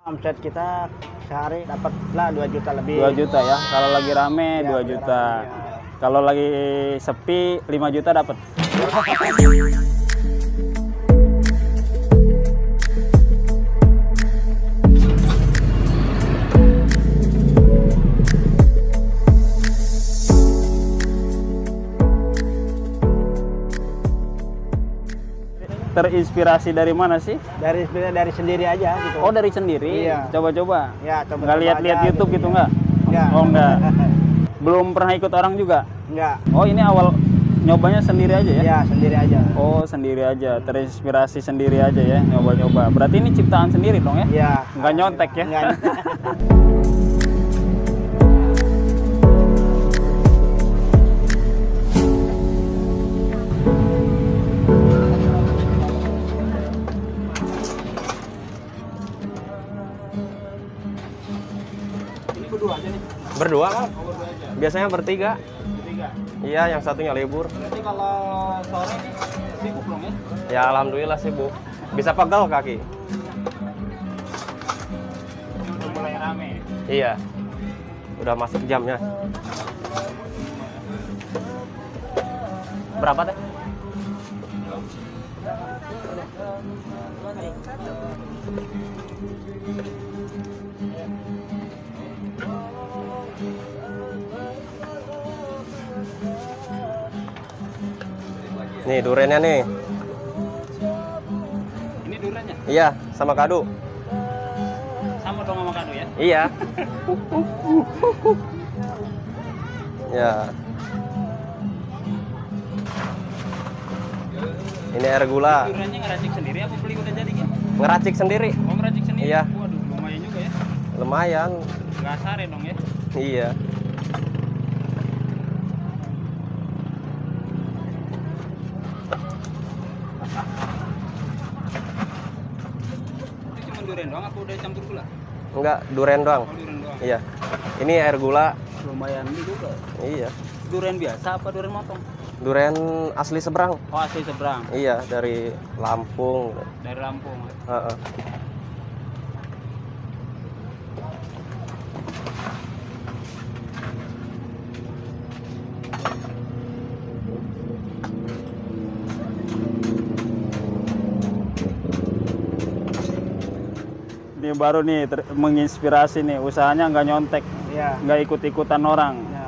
Omset kita sehari dapatlah 2 juta lebih. 2 juta ya. Kalau lagi rame Ya, 2 juta. rame, ya. Kalau lagi sepi 5 juta dapat. Terinspirasi dari mana sih? Dari sendiri aja gitu. Oh, dari sendiri. Iya. Coba-coba. Ya, coba. Nggak lihat-lihat aja, YouTube gitu nggak? Enggak. Oh, enggak. Belum pernah ikut orang juga? Enggak. Oh, ini awal nyobanya sendiri aja ya? Ya, sendiri aja. Oh, sendiri aja. Terinspirasi sendiri aja ya, nyoba-nyoba. Berarti ini ciptaan sendiri dong ya? Iya. Nggak nyontek ya? Enggak. Ini berdua aja nih? Berdua kan? Oh, berdua aja? Biasanya bertiga. Bertiga? Iya, yang satunya libur. Berarti kalau sore ini sibuk dong ya? Ya alhamdulillah sibuk. Bisa pegel kaki. Ini udah mulai rame. Iya. Udah masuk jamnya. Berapa teh? Nih durennya nih. Ini duriannya? Iya, sama kado. Sama dong sama kado ya? Iya. Ya. Ini air gula. Duriannya ngeracik sendiri apa beli udah jadi gitu? Ngeracik sendiri. Oh, ngeracik sendiri? Iya. Waduh, lumayan juga ya? Lumayan. Nggak sare dong ya? Iya. Itu cuma durian doang apa udah campur gula? Enggak, duren doang. Oh, durian doang. Iya. Ini air gula. Lumayan juga. Iya. Durian biasa apa durian motong? Duren asli seberang. Oh, asli seberang. Iya, dari Lampung. Dari Lampung. Heeh. Ini baru nih menginspirasi nih, usahanya nggak nyontek, Iya. nggak ikut-ikutan orang. Ya.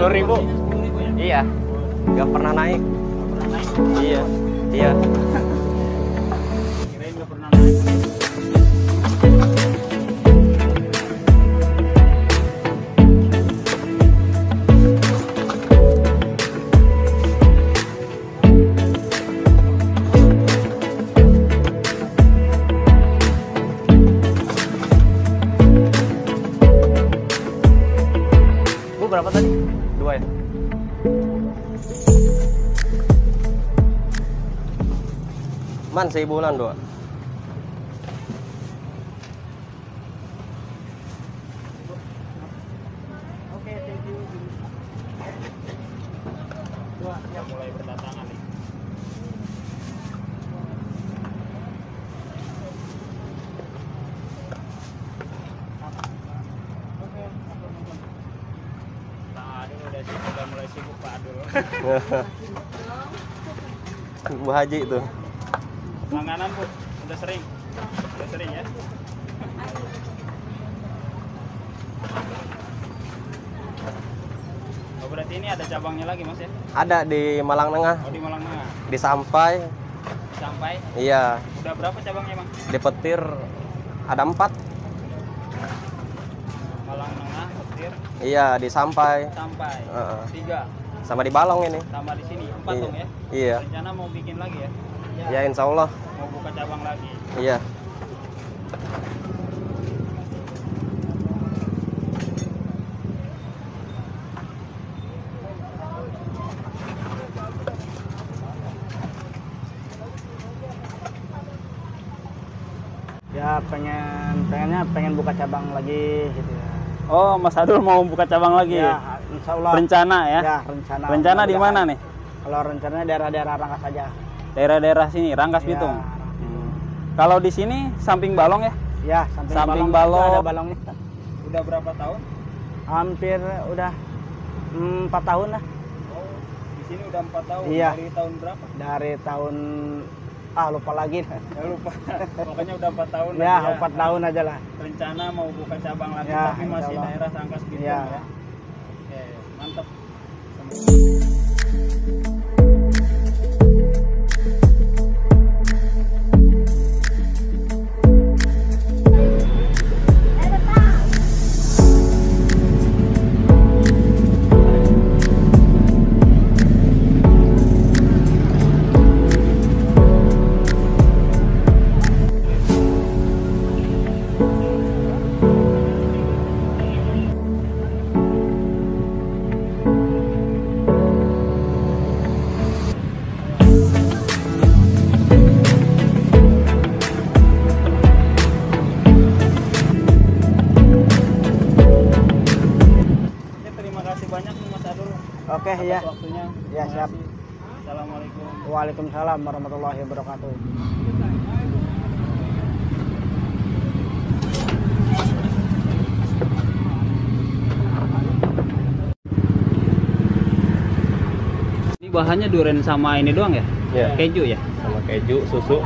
Rp10.000. Iya. Nggak pernah naik. Nggak pernah naik. Iya. Iya. Kirain nggak pernah naik. Bu berapa tadi? 2 ya? Man, 1.000-an 2. Oke, thank you. Wah, ya mulai berdatangan nih. Pak Adul udah mulai sibuk Pak Adul. Bu Haji itu. Langganan Bu, udah sering ya. Oh, berarti ini ada cabangnya lagi Mas ya? Ada di Malang Tengah, Oh, di Malang Tengah. di Sampai. Sampai Iya, udah berapa cabangnya Bang? di Petir ada 4. Malang Tengah, Petir, Iya, di Sampai. Sampai. Heeh. 3 Sama di Balong ini. tambah di sini 4 Iya. dong ya? Iya. Rencana mau bikin lagi ya? Ya insya Allah. Mau buka cabang lagi. Iya. pengen buka cabang lagi gitu ya. Oh, Mas Adul mau buka cabang lagi? Ya, insya Allah. Rencana ya? Ya, rencana. Rencana di mana nih? Kalau rencananya daerah-daerah Rangkas saja. Daerah-daerah sini, Rangkas Ya. Bitung. Kalau di sini samping Balong ya? Ya, Samping balong. balong. Itu ada balongnya. Udah berapa tahun? Hampir udah 4 tahun lah. Oh, di sini udah 4 tahun. Iya. Dari tahun berapa? Dari tahun lupa lagi. Ya lupa. Pokoknya udah 4 tahun. Ya, lagi 4 tahun aja lah. Rencana mau buka cabang lagi, Ya, tapi masih insya Allah. daerah Rangkas Bitung Ya. ya. Oke, mantap. Ya, terima kasih banyak nih Mas Adul Oke, atas ya. waktunya. Ya, Terima siap. kasih. Assalamualaikum. Waalaikumsalam warahmatullahi wabarakatuh. Ini bahannya durian sama ini doang ya? Iya. Keju ya? Sama keju, susu.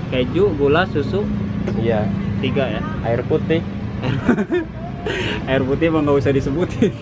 Keju, gula, susu, Iya. 3 ya? Air putih. Air putih emang nggak usah disebutin.